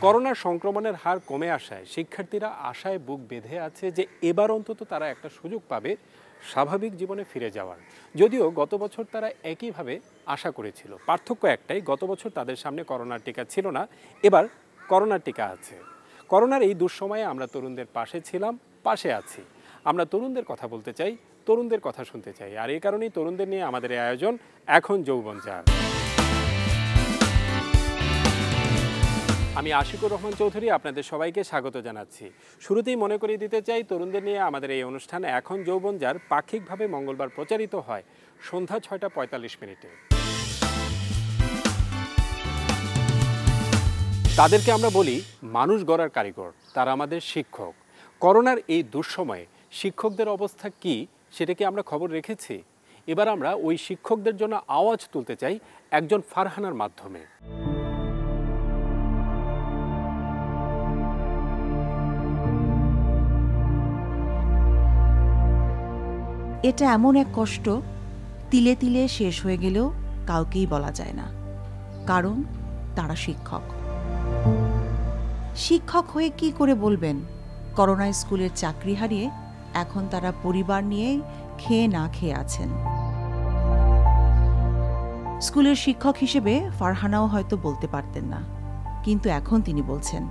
করোনার সংক্রমণের হার কমে আসায় শিক্ষার্থীরা আশায় বুক বেঁধে আছে যে এবার অন্তত তারা একটা সুযোগ পাবে স্বাভাবিক জীবনে ফিরে যাওয়ার। যদিও গত বছর তারা একইভাবে আশা করেছিল, পার্থক্য একটাই, গত বছর তাদের সামনে করোনার টিকা ছিল না, এবার করোনার টিকা আছে। করোনার এই দুঃসময়ে আমরা তরুণদের পাশে ছিলাম, পাশে আছি। আমরা তরুণদের কথা বলতে চাই, তরুণদের কথা শুনতে চাই, আর এই কারণেই তরুণদের নিয়ে আমাদের এই আয়োজন এখন যৌবনজার। আমি আশিকুর রহমান চৌধুরী আপনাদের সবাইকে স্বাগত জানাচ্ছি। শুরুতেই মনে করিয়ে দিতে চাই, তরুণদের নিয়ে আমাদের এই অনুষ্ঠান এখন যৌবনজার পাক্ষিকভাবে মঙ্গলবার প্রচারিত হয় সন্ধ্যা ৬টা ৪৫ মিনিটে। তাদেরকে আমরা বলি মানুষ গড়ার কারিগর, তারা আমাদের শিক্ষক। করোনার এই দুঃসময়ে শিক্ষকদের অবস্থা কি সেটা কি আমরা খবর রেখেছি? এবার আমরা ওই শিক্ষকদের জন্য আওয়াজ তুলতে চাই একজন ফারহানার মাধ্যমে। এটা এমন এক কষ্ট, তিলে তিলে শেষ হয়ে গেলেও কাউকেই বলা যায় না, কারণ তারা শিক্ষক। শিক্ষক হয়ে কি করে বলবেন করোনা স্কুলের চাকরি হারিয়ে এখন তারা পরিবার নিয়ে খেয়ে না খেয়ে আছেন। স্কুলের শিক্ষক হিসেবে ফারহানাও হয়তো বলতে পারতেন না, কিন্তু এখন তিনি বলছেন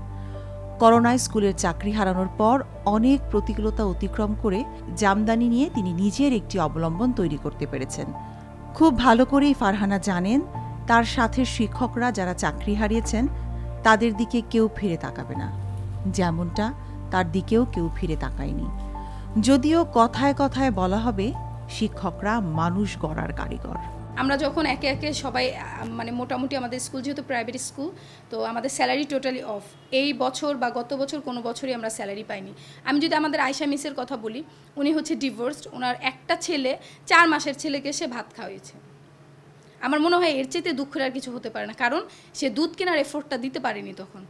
করোনায় স্কুলের চাকরি হারানোর পর অনেক প্রতিকূলতা অতিক্রম করে জামদানি নিয়ে তিনি নিজের একটি অবলম্বন তৈরি করতে পেরেছেন। খুব ভালো করেই ফারহানা জানেন তার সাথে শিক্ষকরা যারা চাকরি হারিয়েছেন তাদের দিকে কেউ ফিরে তাকাবে না, যেমনটা তার দিকেও কেউ ফিরে তাকায়নি। যদিও কথায় কথায় বলা হবে শিক্ষকরা মানুষ গড়ার কারিগর। আমরা যখন একে একে সবাই মোটামুটি আমাদের স্কুল যেহেতু প্রাইভেট স্কুল, তো আমাদের স্যালারি টোটালি অফ। এই বছর বা গত বছর কোনো বছরই আমরা স্যালারি পাইনি। আমি যদি আমাদের আয়শা মিসের কথা বলি, উনি হচ্ছে ডিভোর্সড, ওনার একটা ছেলে, 4 মাসের ছেলেকে সে ভাত খাওয়াইছে। আমার মনে হয় এর চেয়ে দুঃখের আর কিছু হতে পারে না, কারণ সে দুধ কেনার এফোর্টটা দিতে পারেনি তখন।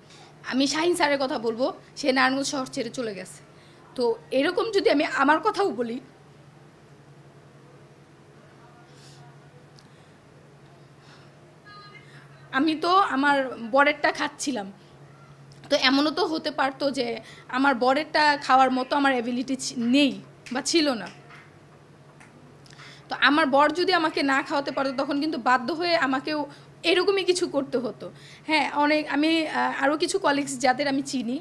আমি শাহিন স্যারের কথা বলবো, সে নারায়ণগঞ্জ শহর ছেড়ে চলে গেছে। তো এরকম যদি আমি আমার কথাও বলি, আমি তো আমার বরেরটা খাচ্ছিলাম, তো এমনও তো হতে পারতো যে আমার বরেরটা খাওয়ার মতো আমার অ্যাবিলিটি নেই বা ছিল না। তো আমার বর যদি আমাকে না খাওয়াতে পারতো তখন কিন্তু বাধ্য হয়ে আমাকেও এরকমই কিছু করতে হতো। হ্যাঁ, আমি আরও কিছু কলিগস যাদের আমি চিনি,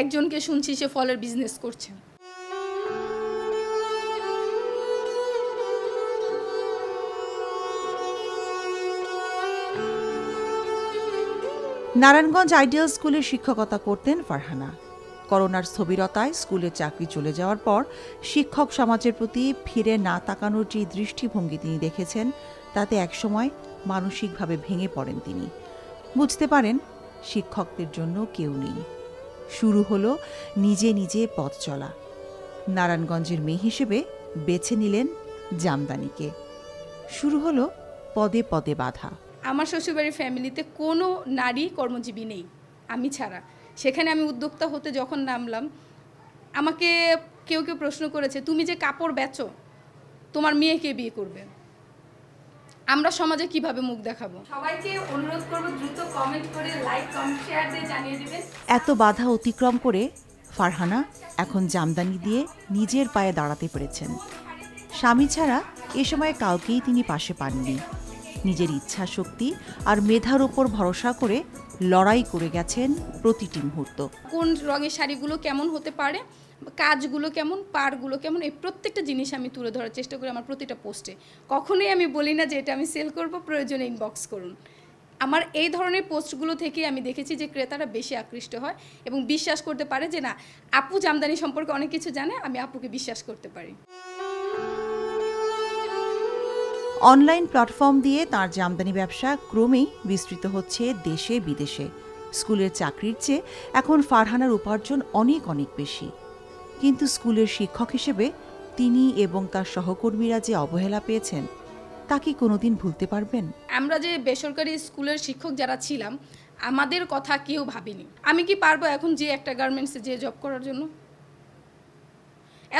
একজনকে শুনছি সে ফলের বিজনেস করছে। নারায়ণগঞ্জ আইডিয়াল স্কুলে শিক্ষকতা করতেন ফারহানা। করোনার স্থবিরতায় স্কুলের চাকরি চলে যাওয়ার পর শিক্ষক সমাজের প্রতি ফিরে না তাকানোর যে দৃষ্টিভঙ্গি তিনি দেখেছেন, তাতে একসময় মানসিকভাবে ভেঙে পড়েন তিনি। বুঝতে পারেন শিক্ষকদের জন্য কেউ নেই। শুরু হলো নিজে নিজে পথ চলা। নারায়ণগঞ্জের মেয়ে হিসেবে বেছে নিলেন জামদানিকে। শুরু হলো পদে পদে বাধা। আমার শ্বশুরবাড়ির ফ্যামিলিতে কোনো নারী কর্মজীবী নেই আমি ছাড়া। সেখানে আমি উদ্যোক্তা হতে যখন নামলাম, আমাকে কেউ কেউ প্রশ্ন করেছে, তুমি যে কাপড় বেচো, তোমার মেয়েকে বিয়ে করবে, আমরা সমাজে কিভাবে মুখ দেখাবো? সবাইকে অনুরোধ করব দ্রুত কমেন্ট করে লাইক, কমেন্ট, শেয়ার দিয়ে জানিয়ে দিবেন। এত বাধা অতিক্রম করে ফারহানা এখন জামদানি দিয়ে নিজের পায়ে দাঁড়াতে পেরেছেন। স্বামী ছাড়া এ সময় কাউকেই তিনি পাশে পাননি। নিজের ইচ্ছা শক্তি আর মেধার উপর ভরসা করে লড়াই করে গেছেন প্রতিটি মুহূর্ত। কোন রঙের শাড়িগুলো কেমন হতে পারে, কাজগুলো কেমন, পাড়গুলো কেমন, এই প্রত্যেকটা জিনিস আমি তুলে ধরার চেষ্টা করি আমার প্রতিটা পোস্টে। কখনোই আমি বলি না যে এটা আমি সেল করব, প্রয়োজনে ইনবক্স করুন। আমার এই ধরনের পোস্টগুলো থেকে আমি দেখেছি যে ক্রেতারা বেশি আকৃষ্ট হয় এবং বিশ্বাস করতে পারে যে না, আপু জামদানি সম্পর্কে অনেক কিছু জানে, আমি আপুকে বিশ্বাস করতে পারি। অনলাইন প্ল্যাটফর্ম দিয়ে তার জামদানি ব্যবসা ক্রমেই বিস্তৃত হচ্ছে দেশে বিদেশে। স্কুলের চাকরির চেয়ে এখন ফারহানার উপার্জন অনেক অনেক বেশি। কিন্তু স্কুলের শিক্ষক হিসেবে তিনি এবং তার সহকর্মীরা যে অবহেলা পেয়েছেন, তা কি কোনোদিন ভুলতে পারবেন? আমরা যে বেসরকারি স্কুলের শিক্ষক যারা ছিলাম, আমাদের কথা কেউ ভাবিনি। আমি কি পারবো এখন যে একটা গার্মেন্টসে যে জব করার জন্য?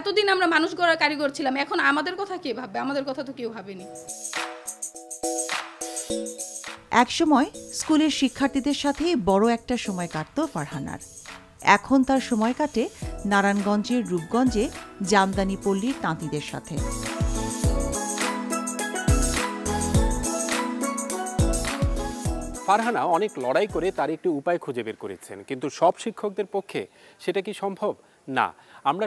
এতদিন আমরা মানুষ গড়ার কারিগর ছিলাম, এখন আমাদের কথা কে ভাববে? আমাদের কথা তো কেউ ভাবেনি। একসময় স্কুলের শিক্ষার্থীদের সাথে বড় একটা সময় কাটত ফারহানার। এখন তার সময় কাটে নারায়ণগঞ্জের রূপগঞ্জে জামদানি পল্লীর তাঁতিদের সাথে। ফারহানা অনেক লড়াই করে তার একটি উপায় খুঁজে বের করেছেন, কিন্তু সব শিক্ষকদের পক্ষে সেটা কি সম্ভব? না। আমরা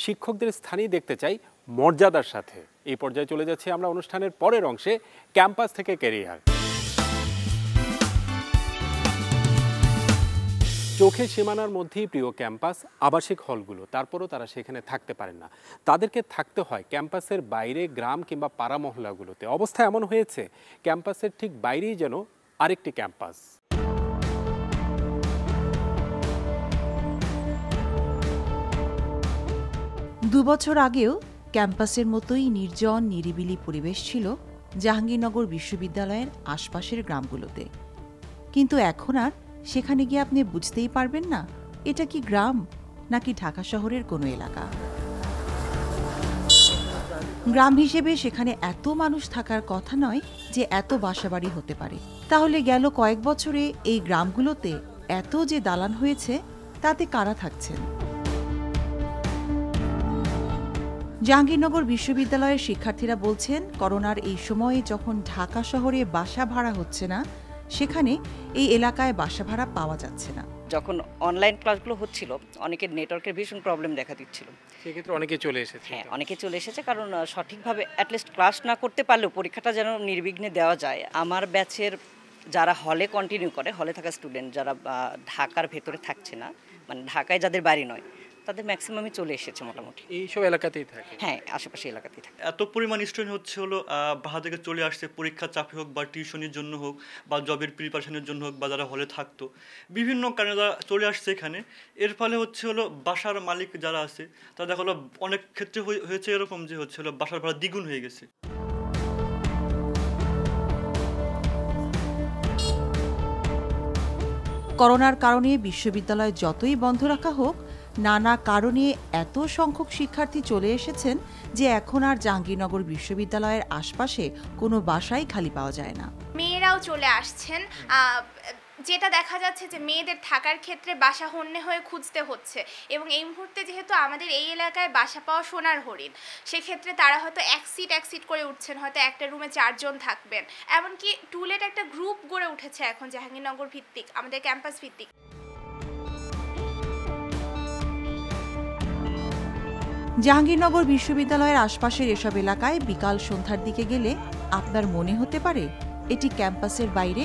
শিক্ষকদের স্থানেই দেখতে চাই মর্যাদার সাথে। এই পর্যায়ে চলে যাচ্ছি আমরা অনুষ্ঠানের পরের অংশে, ক্যাম্পাস থেকে ক্যারিয়ার। চোখের সীমানার মধ্যেই প্রিয় ক্যাম্পাস, আবাসিক হলগুলো, তারপরও তারা সেখানে থাকতে পারেন না। তাদেরকে থাকতে হয় ক্যাম্পাসের বাইরে, গ্রাম কিংবা পাড়া মহল্লাগুলোতে। অবস্থা এমন হয়েছে ক্যাম্পাসের ঠিক বাইরেই যেন আরেকটি ক্যাম্পাস। 2 বছর আগেও ক্যাম্পাসের মতোই নির্জন নিরিবিলি পরিবেশ ছিল জাহাঙ্গীরনগর বিশ্ববিদ্যালয়ের আশপাশের গ্রামগুলোতে। কিন্তু এখন আর সেখানে গিয়ে আপনি বুঝতেই পারবেন না এটা কি গ্রাম নাকি ঢাকা শহরের কোনো এলাকা। গ্রাম হিসেবে সেখানে এত মানুষ থাকার কথা নয় যে এত বাসাবাড়ি হতে পারে। তাহলে গেল কয়েক বছরে এই গ্রামগুলোতে এত যে দালান হয়েছে, তাতে কারা থাকছেন? জাহাঙ্গীরনগর বিশ্ববিদ্যালয়ের শিক্ষার্থীরা বলছেন, করোনার এই সময়ে যখন ঢাকা শহরে বাসা ভাড়া হচ্ছে না, সেখানে এই এলাকায় বাসা ভাড়া পাওয়া যাচ্ছে না। যখন অনলাইন ক্লাসগুলো হচ্ছিল, অনেকের নেটওয়ার্কের ভীষণ প্রবলেম দেখা দিচ্ছিল। সেক্ষেত্রে অনেকে চলে এসেছে। হ্যাঁ, অনেকে চলে এসেছে, কারণ সঠিকভাবে অ্যাটলিস্ট ক্লাস না করতে পারলেও পরীক্ষাটা যেন নির্বিঘ্নে দেওয়া যায়। আমার ব্যাচের যারা হলে কন্টিনিউ করে, হলে থাকা স্টুডেন্ট যারা ঢাকার ভেতরে থাকছে না, মানে ঢাকায় যাদের বাড়ি নয়, তাদের ম্যাক্সিমামই চলে এসেছে মোটামুটি। এইসব এলাকাতেই থাকে? হ্যাঁ, আশেপাশে এলাকাতেই থাকে। এত পরিমাণ স্টুডেন্ট হচ্ছে হলো বাসা থেকে চলে আসছে, পরীক্ষার চাপে হোক বা টিউশনের জন্য হোক বা জবের প্রিপারেশনের জন্য হোক, বা যারা হলে থাকতো বিভিন্ন কারণে যারা চলে আসছে এখানে। এর ফলে হচ্ছে হলো বাসার মালিক যারা আছে তারা দেখা হলো অনেক ক্ষেত্রে হয়েছে এরকম যে হচ্ছে হলো বাসার ভাড়া দ্বিগুণ হয়ে গেছে। করোনার কারণে বিশ্ববিদ্যালয় যতই বন্ধ রাখা হোক, নানা কারণে এত সংখ্যক শিক্ষার্থী চলে এসেছেন যে এখন আর জাহাঙ্গীরনগর বিশ্ববিদ্যালয়ের আশপাশে কোনো বাসাই খালি পাওয়া যায় না। মেয়েরাও চলে আসছেন, যেটা দেখা যাচ্ছে যে মেয়েদের থাকার ক্ষেত্রে বাসা হন্যে হয়ে খুঁজতে হচ্ছে। এবং এই মুহূর্তে যেহেতু আমাদের এই এলাকায় বাসা পাওয়া সোনার হরিণ, সেক্ষেত্রে তারা হয়তো এক সিট করে উঠছেন, হয়তো একটা রুমে 4 জন থাকবেন। এমনকি টুলেট একটা গ্রুপ গড়ে উঠেছে এখন জাহাঙ্গীরনগর ভিত্তিক, আমাদের ক্যাম্পাস ভিত্তিক। জাহাঙ্গীরনগর বিশ্ববিদ্যালয়ের আশপাশের এসব এলাকায় বিকাল সন্ধ্যার দিকে গেলে আপনার মনে হতে পারে এটি ক্যাম্পাসের বাইরে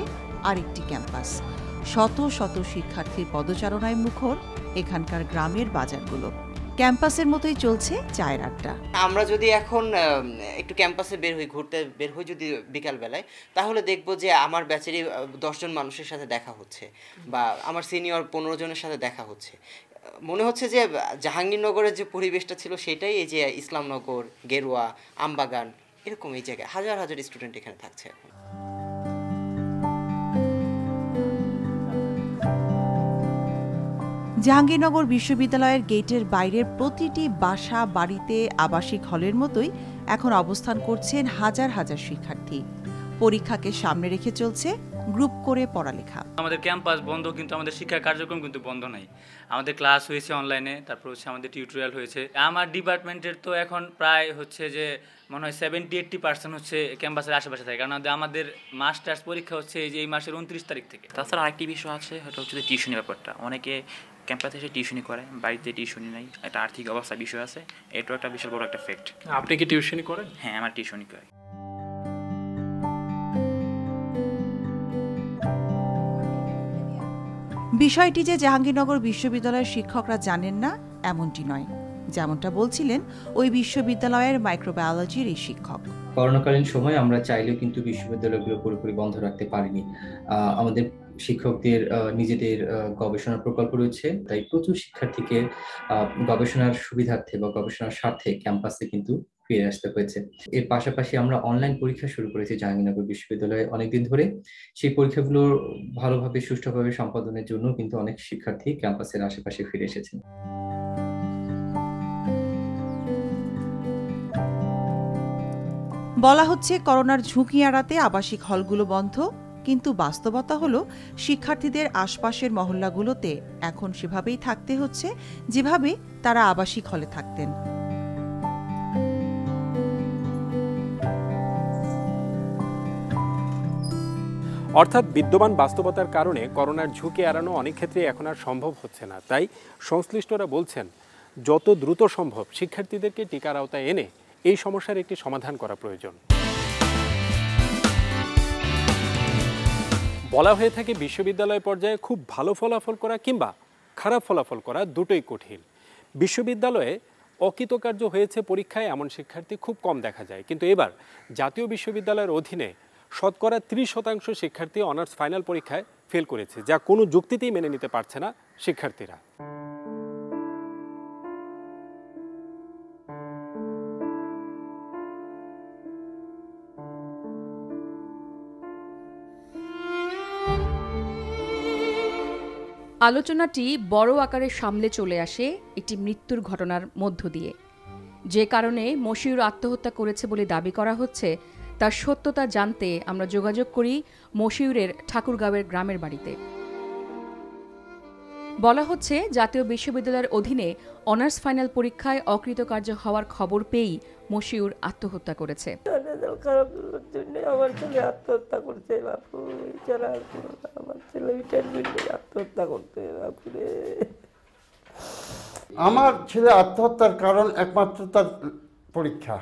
আরেকটি ক্যাম্পাস। শত শত শিক্ষার্থীর পদচারণায় মুখর এখানকার গ্রামের বাজারগুলো। ক্যাম্পাসের মতোই চলছে চায়ের আড্ডা। আমরা যদি এখন একটু ক্যাম্পাসে ঘুরতে বের হই যদি বিকাল বেলায়, তাহলে দেখব যে আমার ব্যাচেরই 10 জন মানুষের সাথে দেখা হচ্ছে, বা আমার সিনিয়র 15 জনের সাথে দেখা হচ্ছে। মনে হচ্ছে যে জাহাঙ্গীরনগরের যে পরিবেশটা ছিল সেটাই এই যে ইসলামনগর, গেরুয়া, আমবাগান, এরকম এই জায়গায় হাজার হাজার স্টুডেন্ট এখানে থাকছে এখন। জাহাঙ্গীরনগর বিশ্ববিদ্যালয়ের গেটের বাইরের প্রতিটি বাসা, বাড়িতে, আবাসিক হলের মতোই এখন অবস্থান করছেন হাজার হাজার শিক্ষার্থী। পরীক্ষাকে সামনে রেখে চলছে গ্রুপ করে পড়ালেখা। আমাদের ক্যাম্পাস বন্ধ, কিন্তু আমাদের শিক্ষা কার্যক্রম কিন্তু বন্ধ নাই। আমাদের ক্লাস হয়েছে অনলাইনে, তারপর হচ্ছে আমাদের টিউটোরিয়াল হয়েছে। আমার ডিপার্টমেন্টের তো এখন প্রায় হচ্ছে যে মনে হয় 70-80% হচ্ছে ক্যাম্পাসের আশেপাশে থাকে, কারণ আমাদের মাস্টার্স পরীক্ষা হচ্ছে এই মাসের 29 তারিখ থেকে। তাছাড়া আরেকটি বিষয় আছে, সেটা হচ্ছে টিউশনি ব্যাপারটা। অনেকে ক্যাম্পাসে এসে টিউশনি করে, বাড়িতে টিউশনি নাই, একটা আর্থিক অবস্থা বিষয় আছে। এটাও একটা বিশাল বড় একটা ফ্যাক্ট। আপনি কি টিউশনি করেন? হ্যাঁ, আমার টিউশনি করে। বিষয়টি যে জাহাঙ্গীরনগর বিশ্ববিদ্যালয়ের শিক্ষকরা জানেন না এমনটি নয়, যেমনটা বলছিলেন ওই বিশ্ববিদ্যালয়ের মাইক্রোবায়োলজির এই শিক্ষক। করোনাকালীন সময় আমরা চাইলেও কিন্তু বিশ্ববিদ্যালয়গুলো পুরোপুরি বন্ধ রাখতে পারিনি। আমাদের শিক্ষকদের নিজেদের গবেষণা প্রকল্প রয়েছে, তাই প্রচুর শিক্ষার্থীকে গবেষণার সুবিধার্থে বা গবেষণার স্বার্থে ক্যাম্পাসে কিন্তু ফিরে আসতে হয়েছে। এর পাশাপাশি আমরা অনলাইন পরীক্ষা শুরু করেছি জাহাঙ্গীরনগর বিশ্ববিদ্যালয়ে অনেকদিন ধরে। সেই পরীক্ষাগুলো ভালোভাবে সুষ্ঠুভাবে সম্পাদনের জন্য কিন্তু অনেক শিক্ষার্থী ক্যাম্পাসের আশেপাশে ফিরে এসেছেন। বলা হচ্ছে করোনার ঝুঁকি এড়াতে আবাসিক হলগুলো বন্ধ, কিন্তু বাস্তবতা হলো শিক্ষার্থীদের আশপাশের মহল্লাগুলোতে এখন সেভাবেই থাকতে হচ্ছে যেভাবে তারা আবাসিক হলে থাকতেন। অর্থাৎ বিদ্যমান বাস্তবতার কারণে করোনার ঝুঁকি এড়ানো অনেক ক্ষেত্রে এখন আর সম্ভব হচ্ছে না। তাই সংশ্লিষ্টরা বলছেন, যত দ্রুত সম্ভব শিক্ষার্থীদেরকে টিকার আওতায় এনে এই সমস্যার একটি সমাধান করা প্রয়োজন। বলা হয়ে থাকে বিশ্ববিদ্যালয় পর্যায়ে খুব ভালো ফলাফল করা কিংবা খারাপ ফলাফল করা দুটোই কঠিন। বিশ্ববিদ্যালয়ে অকৃতকার্য হয়েছে পরীক্ষায় এমন শিক্ষার্থী খুব কম দেখা যায়, কিন্তু এবার জাতীয় বিশ্ববিদ্যালয়ের অধীনে শতকরা 30% শিক্ষার্থী অনার্স ফাইনাল পরীক্ষায় ফেল করেছে, যা কোনো যুক্তিতেই মেনে নিতে পারছে না শিক্ষার্থীরা। আলোচনাটি বড় আকারে সামলে চলে আসে একটি মৃত্যুর ঘটনার মধ্য দিয়ে। যে কারণে মশিউর আত্মহত্যা করেছে বলে দাবি করা হচ্ছে, তার সত্যতা জানতে আমরা যোগাযোগ করি মশিউরের ঠাকুরগাঁওয়ের গ্রামের বাড়িতে। বলা হচ্ছে জাতীয় বিশ্ববিদ্যালয়ের অধীনে অনার্স ফাইনাল পরীক্ষায় অকৃতকার্য হওয়ার খবর পেয়েই মশিউর আত্মহত্যা করেছে। আমার ছেলে আত্মহত্যা করছে বাপু, আমার ছেলে আত্মহত্যা করতে বাপুরে। আমার ছেলে আত্মহত্যার কারণ একমাত্র তার পরীক্ষা,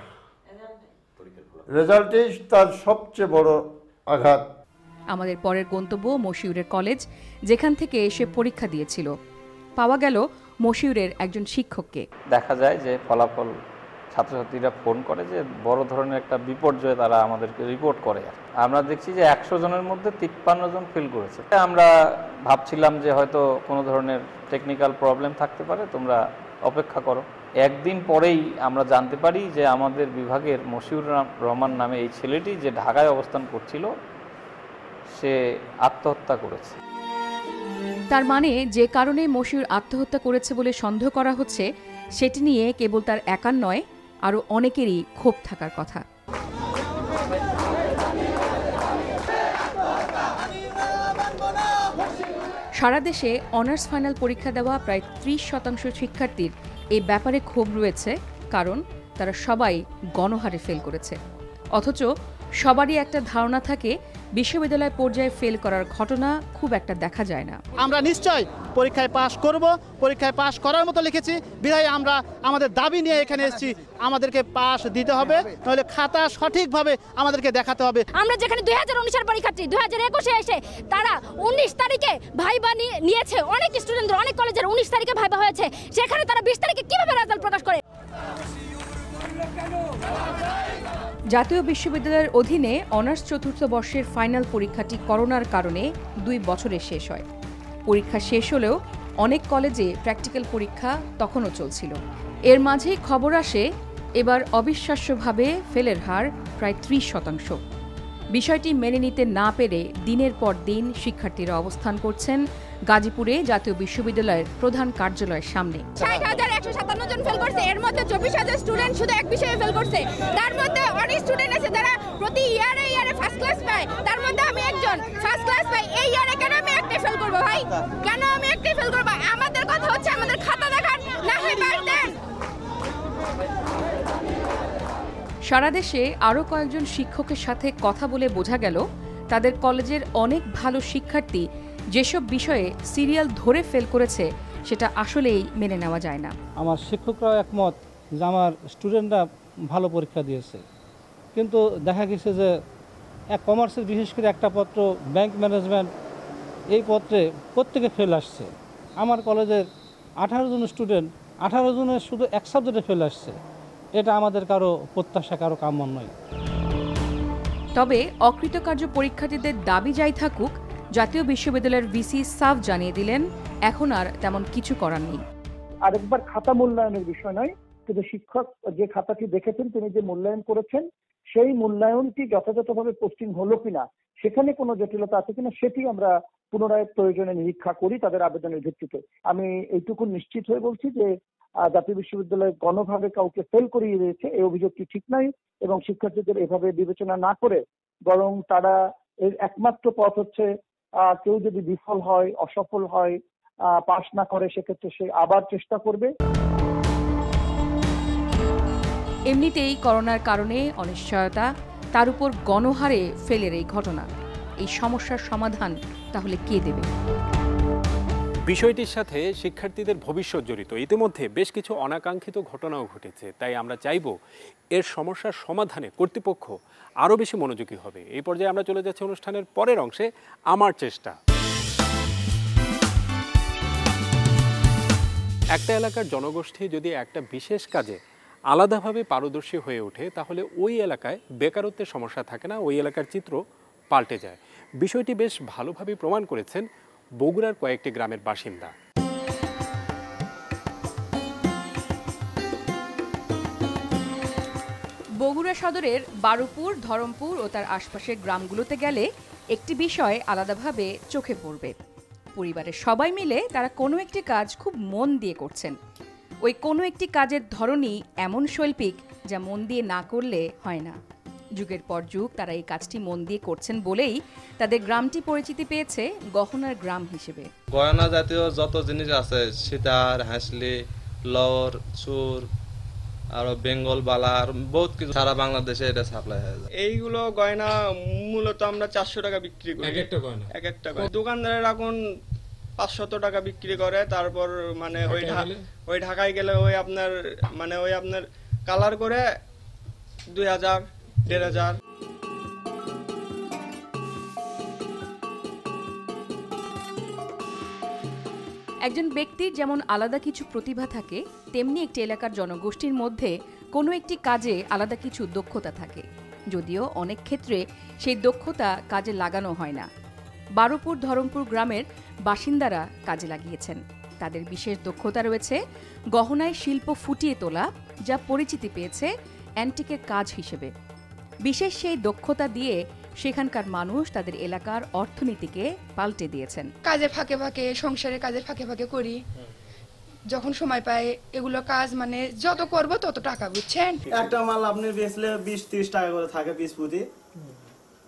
রেজাল্টেই তার সবচেয়ে বড় আঘাত। আমাদের পরের গন্তব্য মশিউরের কলেজ, যেখান থেকে এসে পরীক্ষা দিয়েছিল। পাওয়া গেল মশিউরের একজন শিক্ষককে। দেখা যায় যে ফলাফল ছাত্রছাত্রীরা ফোন করে যে বড় ধরনের একটা বিপর্যয় তারা আমাদেরকে রিপোর্ট করে। আমরা দেখছি যে 100 জনের মধ্যে 53 জন ফেল করেছে। আমরা ভাবছিলাম যে হয়তো কোনো ধরনের টেকনিক্যাল প্রবলেম থাকতে পারে, তোমরা অপেক্ষা করো। একদিন পরেই আমরা জানতে পারি যে আমাদের বিভাগের মশিউর রহমান নামে এই ছেলেটি, যে ঢাকায় অবস্থান করছিল, সে আত্মহত্যা করেছে। তার মানে যে কারণে মশিউর আত্মহত্যা করেছে বলে সন্দেহ করা হচ্ছে, সেটি নিয়ে কেবল তার একার নয়, আরও অনেকেরই ক্ষোভ থাকার কথা। সারা দেশে অনার্স ফাইনাল পরীক্ষা দেওয়া প্রায় 30% শিক্ষার্থীর এই ব্যাপারে ক্ষোভ রয়েছে, কারণ তারা সবাই গণহারে ফেল করেছে। অথচ সবারই একটা ধারণা থাকে বিশ্ববিদ্যালয় পর্যায়ে ফেল করার ঘটনা খুব একটা দেখা যায় না। আমরা নিশ্চয় পরীক্ষায় পাশ করব, পরীক্ষায় পাশ করার মতো লিখেছি, বিধায় আমরা আমাদের দাবি নিয়ে এখানে এসেছি। আমাদেরকে পাশ দিতে হবে, তাহলে খাতা সঠিকভাবে আমাদেরকে দেখাতে হবে। আমরা যেখানে 2019 পরীক্ষার্থী 2021 এসে তারা 19 তারিখে ভাইবা নিয়েছে, অনেক স্টুডেন্টদের অনেক কলেজের 19 তারিখে ভাইবা হয়েছে, সেখানে তারা 20 তারিখে কিভাবে রেজাল্ট প্রকাশ করে? জাতীয় বিশ্ববিদ্যালয়ের অধীনে অনার্স চতুর্থ বর্ষের ফাইনাল পরীক্ষাটি করোনার কারণে 2 বছরে শেষ হয়। পরীক্ষা শেষ হলেও অনেক কলেজে প্র্যাকটিক্যাল পরীক্ষা তখনও চলছিল। এর মাঝেই খবর আসে এবার অবিশ্বাস্যভাবে ফেলের হার প্রায় 30%। বিষয়টি মেনে নিতে না পেরে দিনের পর দিন শিক্ষার্থীরা অবস্থান করছেন গাজীপুরে জাতীয় বিশ্ববিদ্যালয়ের প্রধান কার্যালয়ের সামনে। 60,157 জন ফেল করছে, এর মধ্যে 24,000 স্টুডেন্ট শুধু এক বিষয়ে ফেল করছে। তার মধ্যে অনেক স্টুডেন্ট আছে যারা প্রতি ইয়ারে ফার্স্ট ক্লাস পায়, তার মধ্যে আমি একজন ফার্স্ট ক্লাস পাই। এই ইয়ারে কেন আমি একটা ফেল করব ভাই? কেন আমি একটা ফেল করব? আমাদের কথা হচ্ছে আমাদের খাতা দেখান, না হয় পাস দেন। সারা দেশে আরও কয়েকজন শিক্ষকের সাথে কথা বলে বোঝা গেল তাদের কলেজের অনেক ভালো শিক্ষার্থী যেসব বিষয়ে সিরিয়াল ধরে ফেল করেছে সেটা আসলেই মেনে নেওয়া যায় না। আমার শিক্ষকরাও একমত যে আমার স্টুডেন্টরা ভালো পরীক্ষা দিয়েছে, কিন্তু দেখা গেছে যে কমার্সের বিশেষ করে একটা পত্র ব্যাংক ম্যানেজমেন্ট, এই পত্রে প্রত্যেকে ফেল আসছে। আমার কলেজের 18 জন স্টুডেন্ট, 18 জনের শুধু এক সাবজেক্টে ফেল আসছে। এটা আমাদের কারো প্রত্যাশা, কারো কাম্য নয়। তবে অকৃতকার্য পরীক্ষার্থীদের দাবি যাই থাকুক, জাতীয় বিশ্ববিদ্যালয়ের ভিসি সাফ জানিয়ে দিলেন এখন আর তেমন কিছু করার নেই। আরেকবার খাতা মূল্যায়নের বিষয় নয়, কিন্তু শিক্ষক যে খাতাটি দেখেছেন, তিনি যে মূল্যায়ন করেছেন, সেই মূল্যায়নটি যথাযথভাবে পোস্টিং হলো কিনা, সেখানে কোনো জটিলতা আছে কিনা, সেটি আমরা পুনরায় প্রয়োজনে নিরীক্ষা করি তাদের আবেদনের ভিত্তিতে। আমি এইটুকু নিশ্চিত হয়ে বলছি যে জাতীয় বিশ্ববিদ্যালয় গণভাবে কাউকে ফেল করিয়ে দিয়েছে, এই অভিযোগটি ঠিক নয় এবং শিক্ষার্থীদের এভাবে বিবেচনা না করে বরং তারা এর একমাত্র পথ হচ্ছে কেউ যদি বিফল হয়, অসফল হয়, পাশ না করে, সেক্ষেত্রে সে আবার চেষ্টা করবে। এমনিতেই করোনার কারণে অনিশ্চয়তা, তার উপর গণহারে ফেলের এই ঘটনা, এই সমস্যার সমাধান তাহলে কে দেবে? বিষয়টির সাথে শিক্ষার্থীদের ভবিষ্যৎ জড়িত। ইতিমধ্যে বেশ কিছু অনাকাঙ্ক্ষিত ঘটনাও ঘটেছে, তাই আমরা চাইব এর সমস্যার সমাধানে কর্তৃপক্ষ আরও বেশি মনোযোগী হবে। এই পর্যায়ে আমরা চলে যাচ্ছি অনুষ্ঠানের পরের অংশে, আমার চেষ্টা। একটা এলাকার জনগোষ্ঠী যদি একটা বিশেষ কাজে আলাদাভাবে পারদর্শী হয়ে ওঠে তাহলে ওই এলাকায় বেকারত্বের সমস্যা থাকে না, ওই এলাকার চিত্র পাল্টে যায়। বিষয়টি বেশ ভালোভাবে প্রমাণ করেছেন বগুড়ার কয়েকটি গ্রামের বাসিন্দা। বগুড়া সদরের বারুপুর, ধরমপুর ও তার আশপাশের গ্রামগুলোতে গেলে একটি বিষয় আলাদাভাবে চোখে পড়বে। পরিবারের সবাই মিলে তারা কোনো একটি কাজ খুব মন দিয়ে করছেন। ওই কোনো একটি কাজের ধরনই এমন শৈল্পিক যা মন দিয়ে না করলে হয় না। যুগের পর যুগ তারা এই কাজটি মন দিয়ে করছেন বলেই তাদের গ্রামটি পরিচিতি পেয়েছে গহনার গ্রাম হিসেবে। গয়না জাতীয় যত জিনিস আছে, সীতার, হাঁসলি, লর, চুর, আরো বেঙ্গল বালার, বহুত কিছু সারা বাংলাদেশে এটা সাপ্লাই হয়ে যায়। এইগুলো গয়না মূলত আমরা 400 টাকা বিক্রি করি এক একটা গয়না। দোকানদারের এখন 500 টাকা বিক্রি করে। তারপর মানে ওই ঢাকায় গেলে ওই আপনার কালার করে 2000, 1500। একজন ব্যক্তির যেমন আলাদা কিছু প্রতিভা থাকে, তেমনি একটি এলাকার জনগোষ্ঠীর মধ্যে কোনো একটি কাজে আলাদা কিছু দক্ষতা থাকে, যদিও অনেক ক্ষেত্রে সেই দক্ষতা কাজে লাগানো হয় না। বারুপুর, ধরমপুর গ্রামের বাসিন্দারা কাজে লাগিয়েছেন। তাদের বিশেষ দক্ষতা রয়েছে গহনায় শিল্প ফুটিয়ে তোলা, যা পরিচিতি পেয়েছে অ্যান্টিকের কাজ হিসেবে। বিশেষ সেই দক্ষতা দিয়ে সেখানকার মানুষ তাদের এলাকার অর্থনীতিকে পাল্টে দিয়েছেন। কাজের ফাঁকে ফাঁকে, সংসারের কাজের ফাঁকে ফাঁকে করি, যখন সময় পাই এগুলো কাজ, মানে যত করব তত টাকা, বুঝছেন। একটা মাল আপনি বেচলে 20-30 টাকা করে থাকে পিস প্রতি।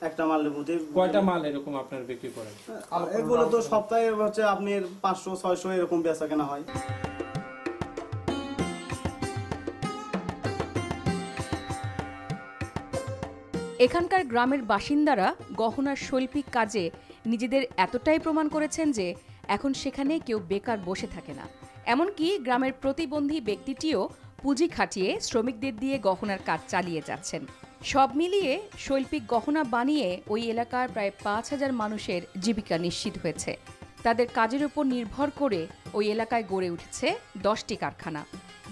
একটা মালের প্রতি কয়টা মাল এরকম আপনার বিক্রি করেন? এগুলো তো সপ্তাহে হচ্ছে আপনার 500-600 এরকম বেচা কেনা হয়। এখানকার গ্রামের বাসিন্দারা গহনার শৈল্পিক কাজে নিজেদের এতটাই প্রমাণ করেছেন যে এখন সেখানে কেউ বেকার বসে থাকে না। এমনকি গ্রামের প্রতিবন্ধী ব্যক্তিটিও পুঁজি খাটিয়ে শ্রমিকদের দিয়ে গহনার কাজ চালিয়ে যাচ্ছেন। সব মিলিয়ে শৈল্পিক গহনা বানিয়ে ওই এলাকার প্রায় 5000 মানুষের জীবিকা নিশ্চিত হয়েছে। তাদের কাজের উপর নির্ভর করে ওই এলাকায় গড়ে উঠেছে 10টি কারখানা।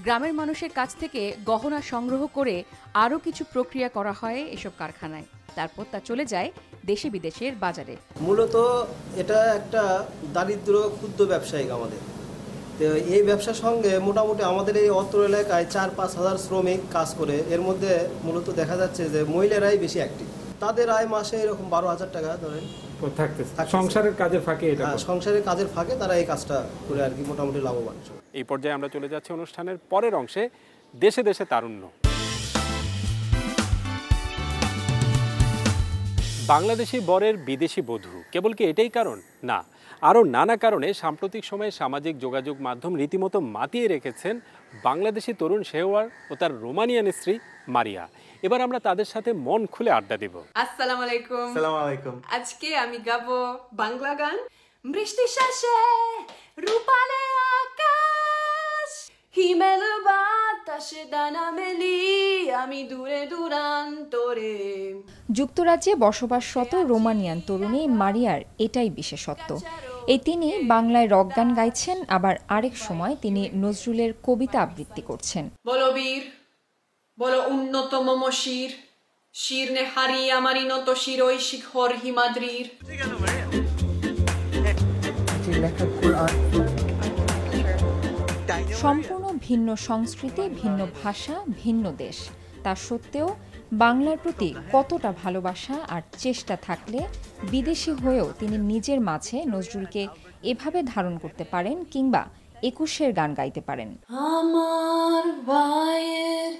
গ্রামের মানুষের কাছ থেকে গহনা সংগ্রহ করে আরও কিছু প্রক্রিয়া করা হয় এসব কারখানায়, তারপর তা চলে যায় দেশে বিদেশের বাজারে। মূলত এটা একটা দারিদ্র ক্ষুদ্র ব্যবসায়িক আমাদের, তো এই ব্যবসার সঙ্গে মোটামুটি আমাদের এই অত্র এলাকায় 4-5 হাজার শ্রমিক কাজ করে। এর মধ্যে মূলত দেখা যাচ্ছে যে মহিলারাই বেশি অ্যাক্টিভ। তাদের আয় মাসে এরকম 12,000 টাকা ধরেন সংসারের কাজের ফাঁকে, সংসারের কাজের ফাঁকে তারা এই কাজটা করে আর কি মোটামুটি লাভবান। এই পর্যায়ে আমরা চলে যাচ্ছি অনুষ্ঠানের পরের অংশে, দেশে দেশে তারুণ্য। বাংলাদেশি বরের বিদেশি বধূ, কেবল কি এটাই কারণ? না, আরও নানা কারণে সাম্প্রতিক সময়ে সামাজিক যোগাযোগ মাধ্যম রীতিমতো মাতিয়ে রেখেছেন বাংলাদেশি তরুণ শেহওয়ার ও তার রোমানিয়ান স্ত্রী মারিয়া। এবার আমরা তাদের সাথে মন খুলে আড্ডা দেব। আসসালামু আলাইকুম। আসসালামু আলাইকুম। আজকে আমি গাবো বাংলা গান। বৃষ্টি শেষে রূপালে আকাশ, হিমেল বাতাসে দানা মেলি, আমি দূরে দূরান্তরে। যুক্তরাজ্যে বসবাসরত রোমানিয়ান তরুণী মারিয়ার এটাই বিশেষত্ব। তিনি বাংলায় রক গান গাইছেন, আবার আরেক সময় তিনি নজরুলের কবিতা আবৃত্তি করছেন। বলো বীর, বলো উন্নত মম শির, শির নে হারি আমারি নত শিরই শিখর হিমাদ্রির। সম্পূর্ণ ভিন্ন সংস্কৃতি, ভিন্ন ভাষা, ভিন্ন দেশ, তা সত্ত্বেও বাংলার প্রতি কতটা ভালোবাসা আর চেষ্টা থাকলে বিদেশি হয়েও তিনি নিজের মাঝে নজরুলকে এভাবে ধারণ করতে পারেন, কিংবা একুশের গান গাইতে পারেন। আমার ভাইয়ের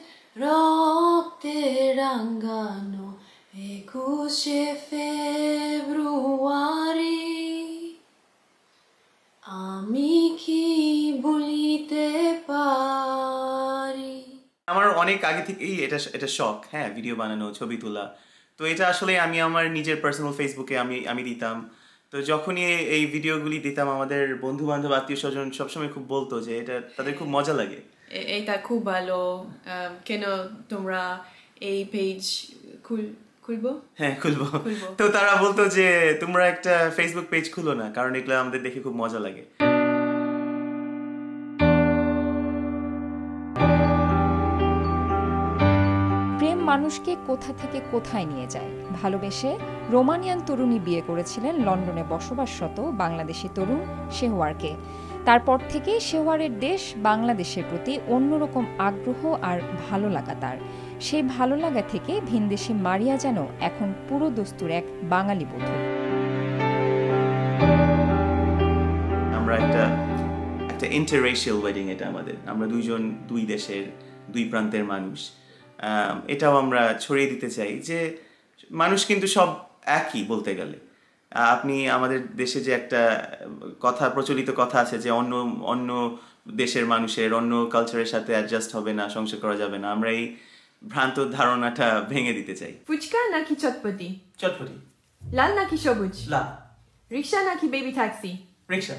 রক্তে রাঙ্গানো 21শে ফেব্রুয়ারি, আমি কি ভুলিতে পারি। আমার অনেক আগে থেকেই এটা শখ, হ্যাঁ, ভিডিও বানানো, ছবি তোলা। তো এটা আসলে আমি আমার নিজের পার্সোনাল ফেসবুকে আমি দিতাম। তো যখনই এই ভিডিওগুলি দিতাম, আমাদের বন্ধু বান্ধব আত্মীয় স্বজন সবসময় খুব বলতো যে এটা তাদের খুব মজা লাগে। এটা খুব ভালো, কেন তোমরা এই পেজ খুলবো? হ্যাঁ, খুলবো। তো তারা বলতো যে তোমরা একটা ফেসবুক পেজ খুলো না, কারণ এগুলো আমাদের দেখে খুব মজা লাগে। প্রেম মানুষকে কোথা থেকে কোথায় নিয়ে যায়। ভালোবেসে রোমানিয়ান তরুণী বিয়ে করেছিলেন লন্ডনে বসবাসরত বাংলাদেশি তরুণ শেহওয়ারকে। তারপর থেকে শেহওয়ারের দেশ বাংলাদেশের প্রতি অন্যরকম আগ্রহ আর ভালো লাগা তার। সেই ভালো লাগা থেকে ভিনদেশি মারিয়া যেন এখন পুরো দস্তুর এক বাঙালি বধূ। আমরা একটা ইন্টাররেশিয়াল ওয়েডিং, এটা আমাদের, আমরা দুই দেশের দুই প্রান্তের মানুষ। এটাও আমরা ছড়িয়ে দিতে চাই যে মানুষ কিন্তু সব একই বলতে গেলে। আপনি আমাদের দেশে যে একটা প্রচলিত কথা আছে যে অন্য দেশের মানুষের অন্য কালচারের সাথে অ্যাডজাস্ট হবে না, সংসার করা যাবে না, আমরা এই ভ্রান্ত ধারণাটা ভেঙে দিতে চাই। ফুচকা নাকি চটপটি? চটপটি। লাল নাকি সবুজ? লাল। রিক্সা নাকি বেবি ট্যাক্সি? রিক্সা।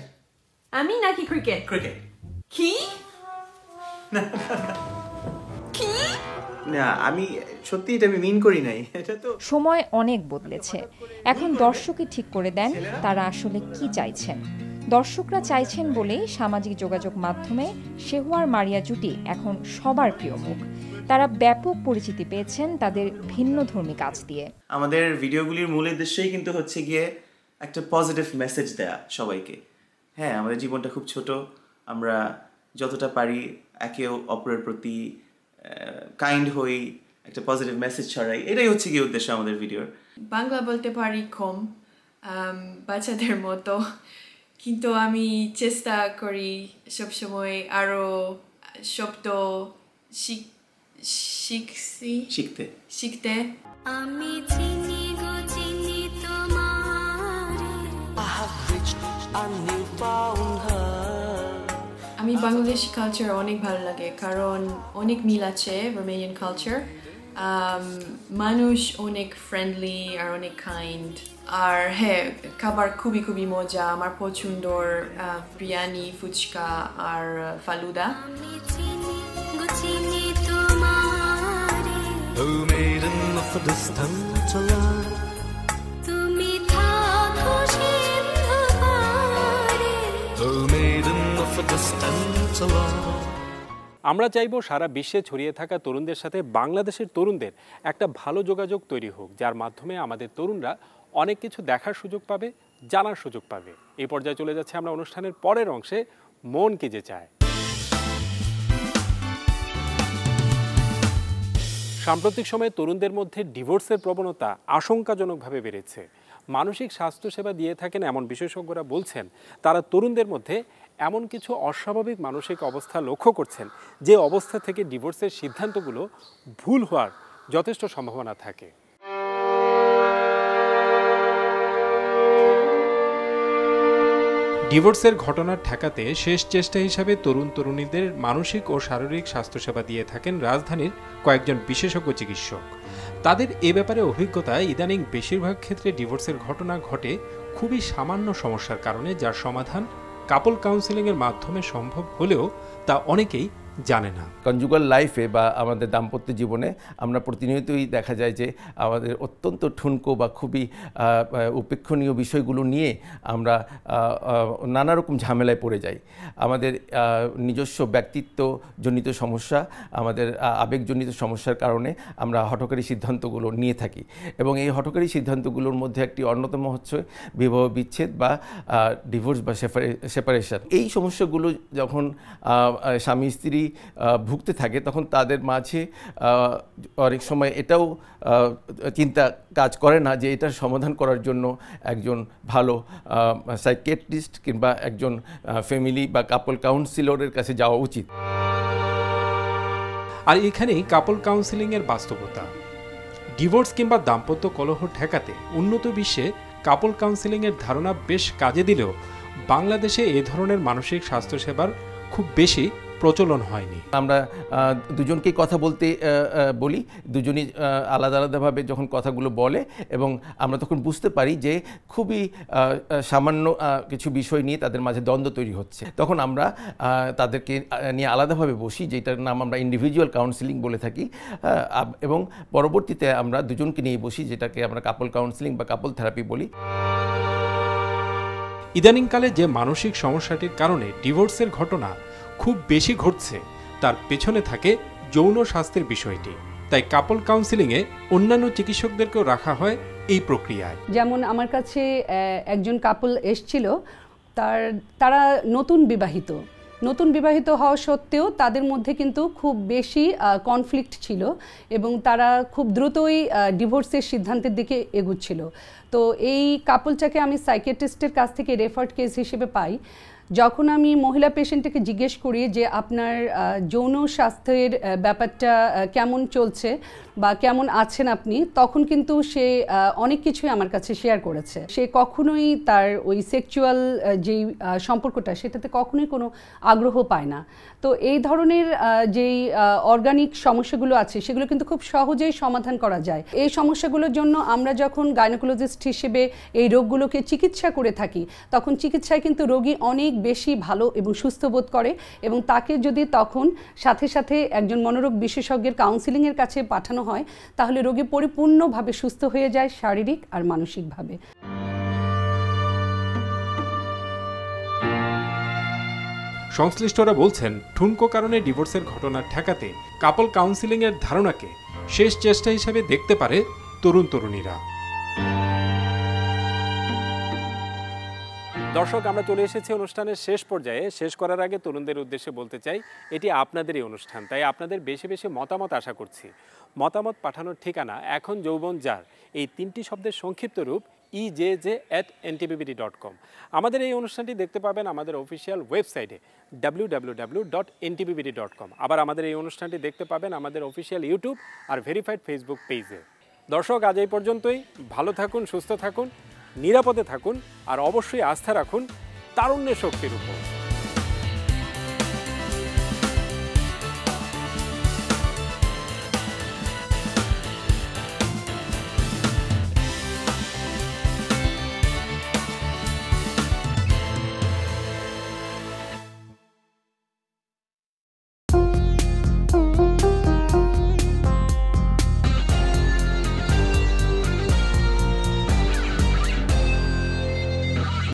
আমি নাকি ক্রিকেট? ক্রিকেট। কি? কি? না, আমি সত্যি এটা আমি মিন করি নাই। এটা তো সময় অনেক বদলেছে। এখন দর্শকই ঠিক করে দেন তারা আসলে কি চাইছেন। দর্শকরা চাইছেন বলেই সামাজিক যোগাযোগ মাধ্যমে শেহওয়ার মারিয়া জুটি এখন সবার প্রিয় মুখ। তারা ব্যাপক পরিচিতি পেয়েছেন তাদের ভিন্নধর্মী কাজ দিয়ে। আমাদের ভিডিওগুলির মূল উদ্দেশ্যই কিন্তু হচ্ছে গিয়ে একটা পজিটিভ মেসেজ দেয়া সবাইকে। হ্যাঁ, আমাদের জীবনটা খুব ছোট, আমরা যতটা পারি একে অপরের প্রতি কাইন্ড হই, একটা পজিটিভ মেসেজ ছড়াই, এটাই হচ্ছে কি উদ্দেশ্য আমাদের ভিডিওর। বাংলা বলতে পারি কম, বাচ্চাদের মতো, কিন্তু আমি চেষ্টা করি সবসময় আরো শব্দ শিখতে। আমি চিনি গো চিনি আমি বাংলাদেশি কালচার অনেক ভালো লাগে, কারণ অনেক মিল আছে রোমানিয়ান কালচার। মানুষ অনেক ফ্রেন্ডলি আর অনেক কাইন্ড, আর হ্যাঁ, খাবার খুবই খুবই মজা। আমার পছন্দর বিরিয়ানি, ফুচকা আর ফালুদা। আমরা চাইব সারা বিশ্বে ছড়িয়ে থাকা তরুণদের সাথে বাংলাদেশের তরুণদের একটা ভালো যোগাযোগ তৈরি হোক, যার মাধ্যমে আমাদের তরুণরা অনেক কিছু দেখার সুযোগ পাবে, জানার সুযোগ পাবে। এই পর্যায়ে চলে যাচ্ছে আমরা অনুষ্ঠানের পরের অংশে, মন কি যে চায়। সাম্প্রতিক সময়ে তরুণদের মধ্যে ডিভোর্সের প্রবণতা আশঙ্কাজনকভাবে বেড়েছে। মানসিক স্বাস্থ্যসেবা দিয়ে থাকেন এমন বিশেষজ্ঞরা বলছেন, তারা তরুণদের মধ্যে এমন কিছু অস্বাভাবিক মানসিক অবস্থা লক্ষ্য করছেন যে অবস্থা থেকে ডিভোর্সের সিদ্ধান্তগুলো ভুল হওয়ার যথেষ্ট সম্ভাবনা থাকে। ডিভোর্সের ঘটনা ঠেকাতে শেষ চেষ্টা হিসাবে তরুণ তরুণীদের মানসিক ও শারীরিক স্বাস্থ্যসেবা দিয়ে থাকেন রাজধানীর কয়েকজন বিশেষজ্ঞ চিকিৎসক। তাদের এ ব্যাপারে অভিজ্ঞতা, ইদানিং বেশিরভাগ ক্ষেত্রে ডিভোর্সের ঘটনা ঘটে খুবই সামান্য সমস্যার কারণে, যার সমাধান কাপল কাউন্সেলিংয়ের মাধ্যমে সম্ভব হলেও তা অনেকেই জানে না। কনজুগাল লাইফে বা আমাদের দাম্পত্য জীবনে আমরা প্রতিনিয়তই দেখা যায় যে আমাদের অত্যন্ত ঠুনকো বা খুবই উপেক্ষণীয় বিষয়গুলো নিয়ে আমরা নানা রকম ঝামেলায় পড়ে যাই। আমাদের নিজস্ব ব্যক্তিত্বজনিত সমস্যা, আমাদের আবেগজনিত সমস্যার কারণে আমরা হঠকারী সিদ্ধান্তগুলো নিয়ে থাকি, এবং এই হঠকারী সিদ্ধান্তগুলোর মধ্যে একটি অন্যতম হচ্ছে বিবাহ বিচ্ছেদ বা ডিভোর্স বা সেপারেশন। এই সমস্যাগুলো যখন স্বামী স্ত্রী যদি ভুগতে থাকে তখন তাদের মাঝে অনেক সময় এটাও চিন্তা কাজ করে না যে এটার সমাধান করার জন্য একজন ভালো সাইকিয়াট্রিস্ট কিংবা একজন ফ্যামিলি বা কাপল কাউন্সিলরের কাছে যাওয়া উচিত। আর এখানেই কাপল কাউন্সিলিংয়ের বাস্তবতা। ডিভোর্স কিংবা দাম্পত্য কলহ ঠেকাতে উন্নত বিশ্বে কাপল কাউন্সিলিংয়ের ধারণা বেশ কাজে দিলেও বাংলাদেশে এ ধরনের মানসিক স্বাস্থ্যসেবার খুব বেশি প্রচলন হয়নি। আমরা দুজনকেই কথা বলতে বলি, দুজনই আলাদা আলাদাভাবে যখন কথাগুলো বলে এবং আমরা তখন বুঝতে পারি যে খুবই সামান্য কিছু বিষয় নিয়ে তাদের মাঝে দ্বন্দ্ব তৈরি হচ্ছে, তখন আমরা তাদেরকে নিয়ে আলাদাভাবে বসি, যেটার নাম আমরা ইন্ডিভিজুয়াল কাউন্সিলিং বলে থাকি, এবং পরবর্তীতে আমরা দুজনকে নিয়ে বসি, যেটাকে আমরা কাপল কাউন্সিলিং বা কাপল থেরাপি বলি। ইদানিংকালে যে মানসিক সমস্যাটির কারণে ডিভোর্সের ঘটনা খুব বেশি ঘটছে তার পেছনে থাকে যৌন স্বাস্থ্যের বিষয়টি। তাই কাপল কাউন্সিলিংয়ে অন্যান্য চিকিৎসকদেরকেও রাখা হয় এই প্রক্রিয়ায়। যেমন আমার কাছে একজন কাপল এসছিল, তারা নতুন বিবাহিত হওয়া সত্ত্বেও তাদের মধ্যে কিন্তু খুব বেশি কনফ্লিক্ট ছিল এবং তারা খুব দ্রুতই ডিভোর্সের সিদ্ধান্তের দিকে এগুচ্ছিল। তো এই কাপলটাকে আমি সাইকিয়াট্রিস্টের কাছ থেকে রেফার্ড কেস হিসেবে পাই। যখন আমি মহিলা পেশেন্টকে জিজ্ঞেস করি যে আপনার যৌন স্বাস্থ্যের ব্যাপারটা কেমন চলছে বা কেমন আছেন আপনি, তখন কিন্তু সে অনেক কিছুই আমার কাছে শেয়ার করেছে। সে কখনোই তার ওই সেক্সুয়াল যেই সম্পর্কটা সেটাতে কখনোই কোনো আগ্রহ পায় না। তো এই ধরনের যেই অর্গানিক সমস্যাগুলো আছে সেগুলো কিন্তু খুব সহজেই সমাধান করা যায়। এই সমস্যাগুলোর জন্য আমরা যখন গাইনোকোলজিস্ট হিসেবে এই রোগগুলোকে চিকিৎসা করে থাকি, তখন চিকিৎসায় কিন্তু রোগী অনেক বেশি ভালো এবং সুস্থ বোধ করে এবং তাকে যদি তখন সাথে সাথে একজন মনোরোগ বিশেষজ্ঞের কাউন্সিলিংয়ের কাছে পাঠানো হয়, তাহলে রোগী পরিপূর্ণভাবে সুস্থ হয়ে যায় শারীরিক আর মানসিকভাবে। সংশ্লিষ্টরা বলছেন, ঠুনকো কারণে ডিভোর্সের ঘটনা ঠেকাতে কাপল কাউন্সিলিংয়ের ধারণাকে শেষ চেষ্টা হিসেবে দেখতে পারে তরুণ তরুণীরা। দর্শক, আমরা চলে এসেছি অনুষ্ঠানের শেষ পর্যায়ে। শেষ করার আগে তরুণদের উদ্দেশ্যে বলতে চাই, এটি আপনাদেরই অনুষ্ঠান, তাই আপনাদের বেশি বেশি মতামত আশা করছি। মতামত পাঠানোর ঠিকানা এখন যৌবন যার, এই 3টি শব্দের সংক্ষিপ্ত রূপ ejj@ntbbt.com। আমাদের এই অনুষ্ঠানটি দেখতে পাবেন আমাদের অফিসিয়াল ওয়েবসাইটে www.ntbbt.com। আবার আমাদের এই অনুষ্ঠানটি দেখতে পাবেন আমাদের অফিসিয়াল ইউটিউব আর ভেরিফাইড ফেসবুক পেজে। দর্শক, আজ এই পর্যন্তই। ভালো থাকুন, সুস্থ থাকুন, নিরাপদে থাকুন আর অবশ্যই আস্থা রাখুন তারুণ্যের শক্তির উপর।